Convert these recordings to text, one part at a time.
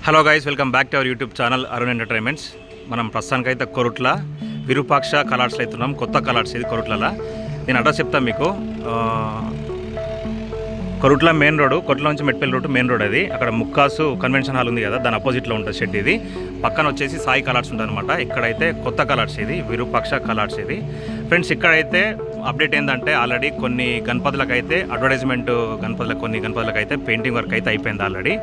Hello guys, welcome back to our YouTube channel Arun entertainments. మనం ప్రస్తుతానికైతే కొరుట్ల విరూపాక్ష కలార్స్లో అవుతున్నాం. కొత్త కలార్స్ ఇది కొరుట్లలో. నేను అడ్రస్ చెప్తాను మీకు. కొరుట్ల మెయిన్ రోడ్, కొరుట్ల నుంచి మెట్పల్లి రూట్ మెయిన్ రోడ్. అది అక్కడ ముక్కాసు కన్వెన్షన్ హాల్ ఉంది కదా, దాని అపోజిట్లో ఉంటుంది షెడ్. ఇది పక్కన వచ్చేసి సాయి కలార్స్ ఉంటుంది అనమాట. ఇక్కడైతే కొత్త కలార్స్, ఇది విరూపాక్ష కలార్స్. ఇది ఫ్రెండ్స్, ఇక్కడైతే అప్డేట్ ఏంటంటే ఆల్రెడీ కొన్ని గణపతులకు అయితే అడ్వర్టైజ్మెంట్, కొన్ని గణపతులకు అయితే పెయింటింగ్ వర్క్ అయితే అయిపోయింది ఆల్రెడీ.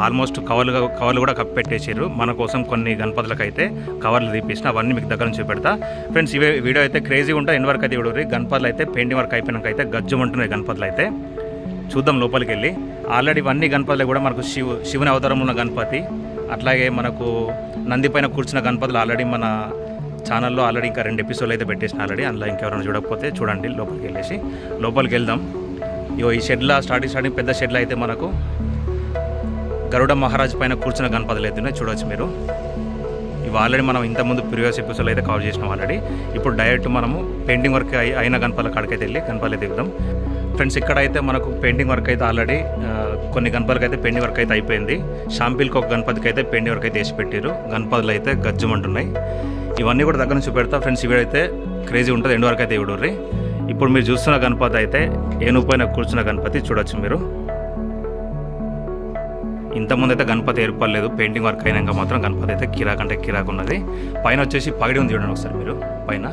ఆల్మోస్ట్ కవర్లు కూడా కప్పెట్టేసారు. మన కోసం కొన్ని గణపతులకు అయితే కవర్లు తీపించిన, అవన్నీ మీకు దగ్గర నుంచి చూపెడతా ఫ్రెండ్స్. ఇవే వీడియో అయితే క్రేజీగా ఉంటాయి. ఎన్ని వరకు అయితే ఇవ్వడు. గణపతులు అయితే పెయింటింగ్ వర్క్ అయిపోయినాక అయితే గజ్జుమంటున్నాయి గణపతులు అయితే. చూద్దాం లోపలికి వెళ్ళి. ఆల్రెడీ ఇవన్నీ గణపతులు కూడా మనకు శివుని అవతారం ఉన్న గణపతి, అట్లాగే మనకు నంది పైన కూర్చున్న గణపతులు ఆల్రెడీ మన ఛానల్లో ఆల్రెడీ ఇంకా 2 ఎపిసోడ్లు అయితే పెట్టేసిన ఆల్రెడీ. అందులో ఇంకెవరైనా చూడకపోతే చూడండి. లోపలికి వెళ్దాం. ఈ షెడ్లో స్టార్టింగ్ పెద్ద షెడ్లో అయితే మనకు గరుడ మహారాజ్ పైన కూర్చున్న గణపతులు అయితే చూడవచ్చు మీరు. ఇవి ఆల్రెడీ మనం ఇంతకుముందు ప్రీవియస్ ఎపిసోడ్లో అయితే కవర్ చేసినాం ఆల్రెడీ. ఇప్పుడు డైరెక్ట్ మనము పెయింటింగ్ వర్క్ అయిన గణపతుల కాడికైతే వెళ్ళి గణపతులు దిగుదాం ఫ్రెండ్స్. ఇక్కడైతే మనకు పెయింటింగ్ వర్క్ అయితే ఆల్రెడీ కొన్ని గణపతులకి అయితే పెయింటింగ్ వర్క్ అయితే అయిపోయింది. షాంపిల్కి ఒక గణపతికి అయితే పెయింటింగ్ వర్క్ అయితే వేసి పెట్టారు. గణపతులు అయితే గజ్జమంటున్నాయి. ఇవన్నీ కూడా దగ్గర నుంచి పెడతా ఫ్రెండ్స్. ఇవి అయితే క్రేజీ ఉంటుంది. ఎండు వరకు అయితే ఇవిడుర్రి. ఇప్పుడు మీరు చూస్తున్న గణపతి అయితే ఏనుపైన కూర్చున్న గణపతి చూడొచ్చు మీరు. ఇంతకుముందు అయితే గణపతి ఏర్పడలేదు. పెయింటింగ్ వర్క్ అయినాక మాత్రం గణపతి అయితే కిరాక్ ఉన్నది. పైన వచ్చేసి పగిడి ఉంది చూడండి ఒకసారి మీరు పైన.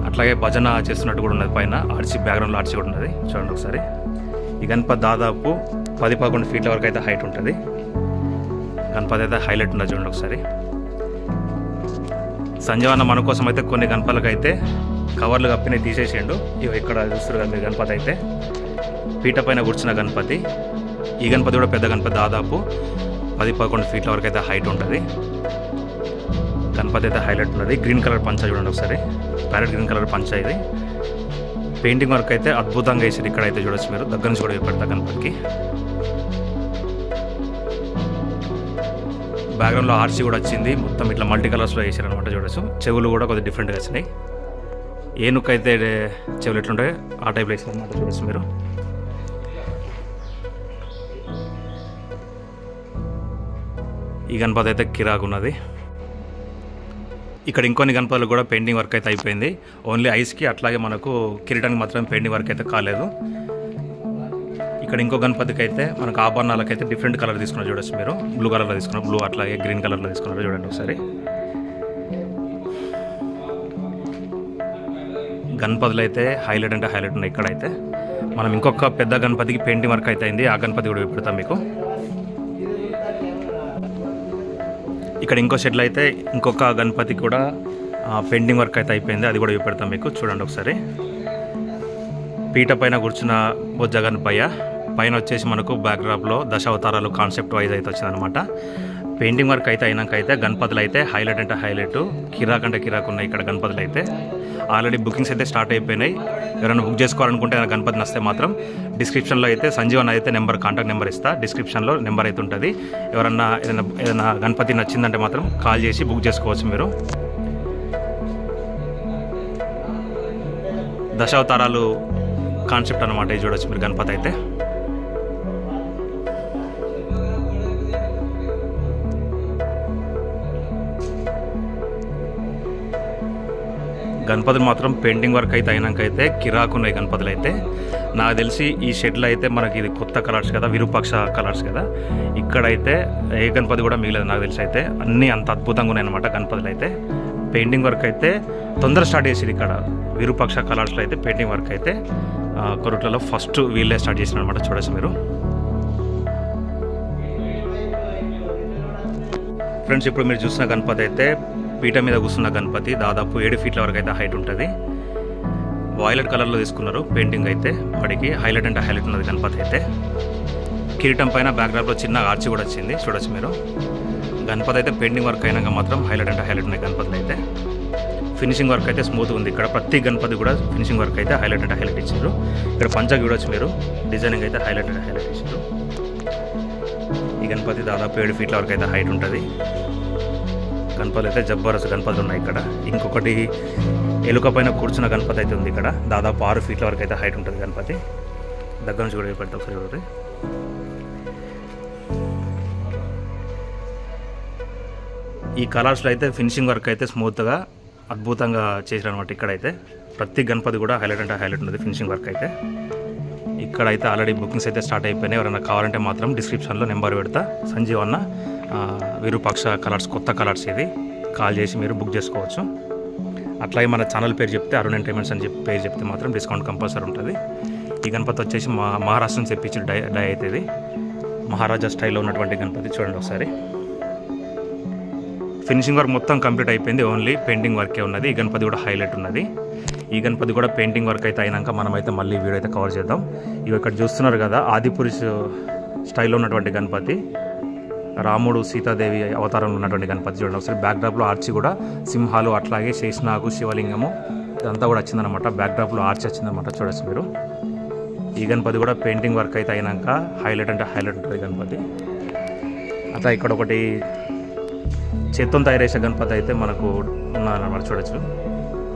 అట్లాగే భజన చేస్తున్నట్టు కూడా ఉన్నది పైన. ఆర్చి బ్యాక్గ్రౌండ్లో ఆర్చి కూడా ఉన్నది చూడండి ఒకసారి. ఈ గణపతి దాదాపు 10-11 ఫీట్ల వరకు అయితే హైట్ ఉంటుంది. గణపతి అయితే హైలైట్ ఉన్నది చూడండి ఒకసారి. సంజీవన్న మన కోసం అయితే కొన్ని గణపతులకు అయితే కవర్లు కప్పినవి తీసేసిండు. ఇవి ఇక్కడ చూస్తారు కదా మీరు. గణపతి అయితే పీట పైన కూర్చున్న గణపతి. ఈ గణపతి కూడా పెద్ద గణపతి, దాదాపు 10-11 ఫీట్ల వరకు అయితే హైట్ ఉంటుంది. గణపతి అయితే హైలైట్ ఉన్నది. గ్రీన్ కలర్ పంచ చూడండి ఒకసారి. ప్యారెట్ గ్రీన్ కలర్ పంచ. ఇది పెయింటింగ్ వర్క్ అయితే అద్భుతంగా వేసారు. ఇక్కడ అయితే చూడొచ్చు మీరు. దగ్గర నుంచి కూడా పెడతా గణపతికి. బ్యాక్గ్రౌండ్లో ఆర్సీ కూడా వచ్చింది. మొత్తం ఇట్లా మల్టీ కలర్స్లో వేసారు అనమాట. చూడొచ్చు. చెవులు కూడా కొద్దిగా డిఫరెంట్గా వచ్చినాయి. ఏనుక అయితే చెవులు ఎట్లుంటాయి ఆ టైప్లో వేసారు అనమాట. చూడొచ్చు మీరు. ఈ గణపతి అయితే కిరాక్ ఉన్నది. ఇక్కడ ఇంకొన్ని గణపతులు కూడా పెయింటింగ్ వర్క్ అయితే అయిపోయింది. ఓన్లీ ఐస్కి అట్లాగే మనకు కిరీటానికి మాత్రం పెయింటింగ్ వర్క్ అయితే కాలేదు. ఇక్కడ ఇంకో గణపతికి అయితే మనకు ఆభరణాలకైతే డిఫరెంట్ కలర్ తీసుకున్నారు చూడొచ్చు మీరు. బ్లూ కలర్లో తీసుకున్నారు, బ్లూ అట్లాగే గ్రీన్ కలర్లో తీసుకున్నారు చూడండి ఒకసారి. గణపతులు అయితే హైలైట్ అంటే హైలైట్ ఉన్నాయి. ఇక్కడైతే మనం ఇంకొక పెద్ద గణపతికి పెయింటింగ్ వర్క్ అయితే అయింది. ఆ గణపతి కూడా పెడతాం మీకు. ఇక్కడ ఇంకో షెడ్లో అయితే ఇంకొక గణపతికి కూడా పెయింటింగ్ వర్క్ అయితే అయిపోయింది. అది కూడా పెడతాం మీకు. చూడండి ఒకసారి. పీట పైన కూర్చున్న బొజ్జ గణపయ్య. పైన వచ్చేసి మనకు బ్యాక్డ్రాప్లో దశావతారాలు కాన్సెప్ట్ వైజ్ అయితే వచ్చిందనమాట. పెయింటింగ్ వర్క్ అయితే అయినాక అయితే గణపతులు అయితే హైలైట్ అంటే హైలైట్, కిరాక్ అంటే కిరాక్ ఉన్నాయి. ఇక్కడ గణపతులు అయితే ఆల్రెడీ బుకింగ్స్ అయితే స్టార్ట్ అయిపోయినాయి. ఎవరైనా బుక్ చేసుకోవాలనుకుంటే గణపతి నస్తే మాత్రం డిస్క్రిప్షన్లో అయితే సంజీవన్ అయితే కాంటాక్ట్ నెంబర్ ఇస్తా. డిస్క్రిప్షన్లో నెంబర్ అయితే ఉంటుంది. ఎవరన్నా ఏదైనా గణపతి నచ్చిందంటే మాత్రం కాల్ చేసి బుక్ చేసుకోవచ్చు మీరు. దశావతారాలు కాన్సెప్ట్ అనమాట. ఇది చూడొచ్చు మీరు. గణపతి అయితే గణపతులు మాత్రం పెయింటింగ్ వర్క్ అయితే అయినాక అయితే కిరాక్ ఉన్నాయి గణపతులు అయితే. నాకు తెలిసి ఈ షెడ్లో అయితే మనకి ఇది కొత్త కలర్స్ కదా, విరూపాక్ష కలర్స్ కదా. ఇక్కడైతే ఏ గణపతి కూడా మిగిలేదు నాకు తెలిసి. అయితే అన్నీ అంత అద్భుతంగా ఉన్నాయన్నమాట గణపతులు అయితే. పెయింటింగ్ వర్క్ అయితే తొందర స్టార్ట్ చేసేది ఇక్కడ విరూపాక్ష కలర్స్లో అయితే. పెయింటింగ్ వర్క్ అయితే కొరుట్లలో ఫస్ట్ వీళ్ళే స్టార్ట్ చేసిన అనమాట. చూడొచ్చు మీరు ఫ్రెండ్స్. ఇప్పుడు మీరు చూసిన గణపతి అయితే పీట మీద కూర్చున్న గణపతి, దాదాపు 7 ఫీట్ల వరకు అయితే హైట్ ఉంటుంది. వాయిలెట్ కలర్లో తీసుకున్నారు పెయింటింగ్ అయితే. వాడికి హైలైట్ అంటే హైలైట్ ఉన్నది గణపతి అయితే. కిరీటం పైన బ్యాక్డ్రాప్లో చిన్న ఆర్చి కూడా వచ్చింది చూడొచ్చు మీరు. గణపతి అయితే పెయింటింగ్ వర్క్ అయినాక మాత్రం హైలైట్ అంటే హైలైట్ ఉన్నాయి గణపతులు అయితే. ఫినిషింగ్ వర్క్ అయితే స్మూత్గా ఉంది. ఇక్కడ ప్రతి గణపతి కూడా ఫినిషింగ్ వర్క్ అయితే హైలైట్ అంటే హైలైట్ ఇచ్చారు. ఇక్కడ పంచకి చూడొచ్చు మీరు. డిజైనింగ్ అయితే హైలైట్ అంటే హైలైట్ ఇచ్చారు. ఈ గణపతి దాదాపు 7 ఫీట్ల వరకు అయితే హైట్ ఉంటుంది. గణపతులు అయితే జబర్దస్త్ గణపతులు ఉన్నాయి ఇక్కడ. ఇంకొకటి ఎలుక పైన కూర్చున్న గణపతి అయితే ఉంది ఇక్కడ. దాదాపు 6 ఫీట్ల వరకు అయితే హైట్ ఉంటుంది గణపతి. దగ్గర నుంచి కూడా పెడతా ఒకసారి చూడండి. ఈ కలర్స్లో అయితే ఫినిషింగ్ వర్క్ అయితే స్మూత్గా అద్భుతంగా చేశారనమాట. ఇక్కడైతే ప్రతి గణపతి కూడా హైలైట్ అంటే హైలైట్ ఉన్నది ఫినిషింగ్ వర్క్ అయితే. ఇక్కడైతే ఆల్రెడీ బుకింగ్స్ అయితే స్టార్ట్ అయిపోయినాయి. ఎవరైనా కావాలంటే మాత్రం డిస్క్రిప్షన్లో నెంబర్ పెడతా, సంజీవ్ అన్న విరూపాక్ష కలర్స్, కొత్త కలర్స్ ఇది, కాల్ చేసి మీరు బుక్ చేసుకోవచ్చు. అట్లాగే మన ఛానల్ పేరు చెప్తే అరుణ్ ఎంటర్టైన్మెంట్స్ అని చెప్పి పేరు చెప్తే మాత్రం డిస్కౌంట్ కంపల్సరీ ఉంటుంది. ఈ గణపతి వచ్చేసి మహారాష్ట్ర నుంచి తెప్పించిన డై అయితే ఇది మహారాజా స్టైల్లో ఉన్నటువంటి గణపతి. చూడండి ఒకసారి, ఫినిషింగ్ వర్క్ మొత్తం కంప్లీట్ అయిపోయింది, ఓన్లీ పెయింటింగ్ వర్కే ఉన్నది. ఈ గణపతి కూడా హైలైట్ ఉన్నది. ఈ గణపతి కూడా పెయింటింగ్ వర్క్ అయితే అయినాక మనమైతే మళ్ళీ వీడియో అయితే కవర్ చేద్దాం. ఇవి ఇక్కడ చూస్తున్నారు కదా, ఆదిపురుష్ స్టైల్లో ఉన్నటువంటి గణపతి, రాముడు సీతాదేవి అవతారంలో ఉన్నటువంటి గణపతి. చూడండి ఒకసారి, బ్యాక్డ్రాప్లో ఆర్చి కూడా సింహాలు, అట్లాగే శేషనాగు, శివలింగము ఇదంతా కూడా వచ్చిందనమాట. బ్యాక్డ్రాప్లో ఆర్చి వచ్చిందనమాట, చూడొచ్చు మీరు. ఈ గణపతి కూడా పెయింటింగ్ వర్క్ అయితే అయినాక హైలైట్ అంటే హైలైట్ ఉంటుంది గణపతి. అట్లా ఇక్కడ ఒకటి చేత్తో తయారు చేసే గణపతి అయితే మనకు ఉన్నారన్నమాట. చూడొచ్చు,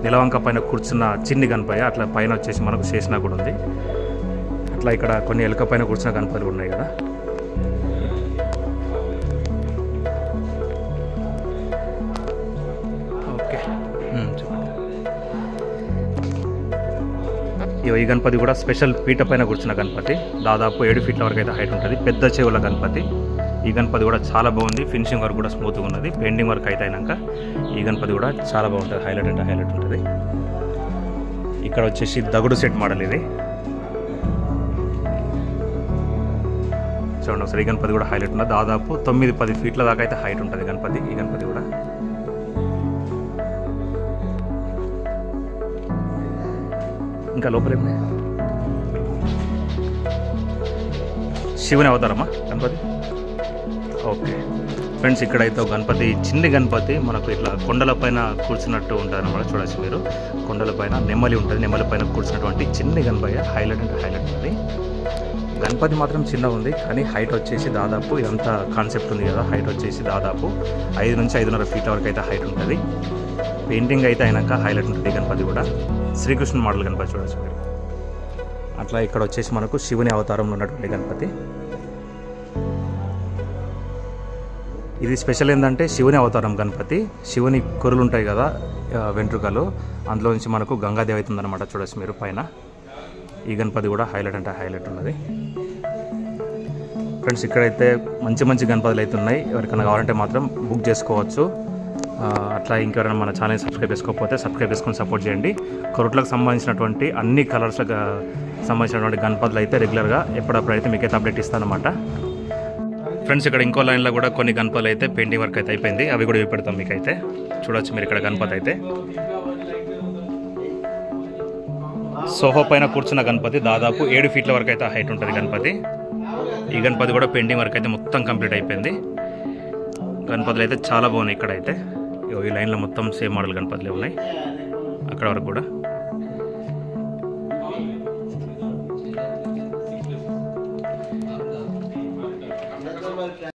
నిలవంక పైన కూర్చున్న చిన్ని గణపతి, అట్లా పైన వచ్చేసి మనకు శేషనాగ్ కూడా ఉంది. అట్లా ఇక్కడ కొన్ని ఎలుక పైన కూర్చున్న గణపతులు ఉన్నాయి కదా. ఓకే, ఈ గణపతి కూడా స్పెషల్ పీట పైన కూర్చున్న గణపతి, దాదాపు 7 ఫీట్ల వరకు అయితే హైట్ ఉంటుంది, పెద్ద చెవుల గణపతి. ఈ గణపతి కూడా చాలా బాగుంది, ఫినిషింగ్ వర్క్ కూడా స్మూత్గా ఉన్నది. పెయింటింగ్ వర్క్ అయితే అయినాక ఈ గణపతి కూడా చాలా బాగుంటుంది, హైలైట్ అంటే హైలైట్ ఉంటుంది. ఇక్కడ వచ్చేసి దగుడు సెట్ మోడల్ ఇది. చూడండి ఒకసారి, ఈ గణపతి కూడా హైలైట్ ఉన్నది. దాదాపు 9-10 ఫీట్ల దాకా అయితే హైట్ ఉంటుంది గణపతి. ఈ గణపతి కూడా ఇంకా లోపలేమే శివుని అవతారమా గణపతి. ఓకే ఫ్రెండ్స్, ఇక్కడైతే గణపతి, చిన్ని గణపతి మనకు ఇట్లా కొండల పైన కూర్చున్నట్టు ఉంటుంది అన్నమాట. చూడొచ్చు మీరు, కొండల పైన నెమ్మలి ఉంటుంది, నెమ్మలి పైన కూర్చున్నటువంటి చిన్ని గణపతి, హైలైట్ అంటే హైలైట్ ఉంది. గణపతి మాత్రం చిన్నగా ఉంది, కానీ హైట్ వచ్చేసి దాదాపు, ఇదంతా కాన్సెప్ట్ ఉంది కదా, హైట్ వచ్చేసి దాదాపు 5 నుంచి 5.5 ఫీట్ల వరకు అయితే హైట్ ఉంటుంది. పెయింటింగ్ అయితే అయినాక హైలైట్ ఉంటుంది గణపతి కూడా. శ్రీకృష్ణ మోడల్ గణపతి చూడొచ్చు మీరు. అట్లా ఇక్కడ వచ్చేసి మనకు శివుని అవతారంలో ఉన్నటువంటి గణపతి. ఇది స్పెషల్ ఏంటంటే శివుని అవతారం గణపతి, శివుని కొరులు ఉంటాయి కదా వెంట్రుకలు, అందులో నుంచి మనకు గంగాదేవి అవుతుందన్నమాట. చూడొచ్చు మీరు పైన. ఈ గణపతి కూడా హైలైట్ అంటే హైలైట్ ఉన్నది. ఫ్రెండ్స్, ఇక్కడైతే మంచి మంచి గణపతులు అయితే ఉన్నాయి, ఎవరికైనా కావాలంటే మాత్రం బుక్ చేసుకోవచ్చు. అట్లా ఇంకెవరైనా మన ఛానల్ సబ్స్క్రైబ్ చేసుకోకపోతే సబ్స్క్రైబ్ చేసుకొని సపోర్ట్ చేయండి. కొరట్లకు సంబంధించినటువంటి అన్ని కలర్స్లకు సంబంధించినటువంటి గణపతులు అయితే రెగ్యులర్గా ఎప్పుడప్పుడు అయితే మీకైతే అప్డేట్ ఇస్తానమాట. ఫ్రెండ్స్, ఇక్కడ ఇంకో లైన్లో కూడా కొన్ని గణపతులు అయితే పెయింటింగ్ వర్క్ అయితే అయిపోయింది, అవి కూడా చూపెడతాం మీకైతే. చూడొచ్చు మీరు, ఇక్కడ గణపతి అయితే సోఫా పైన కూర్చున్న గణపతి, దాదాపు 7 ఫీట్ల వరకు అయితే హైట్ ఉంటుంది గణపతి. ఈ గణపతి కూడా పెయింటింగ్ వర్క్ అయితే మొత్తం కంప్లీట్ అయిపోయింది. గణపతులు అయితే చాలా బాగున్నాయి. ఇక్కడైతే ఈ లైన్లో మొత్తం సేమ్ మోడల్ గణపతులు ఉన్నాయి అక్కడ వరకు కూడా.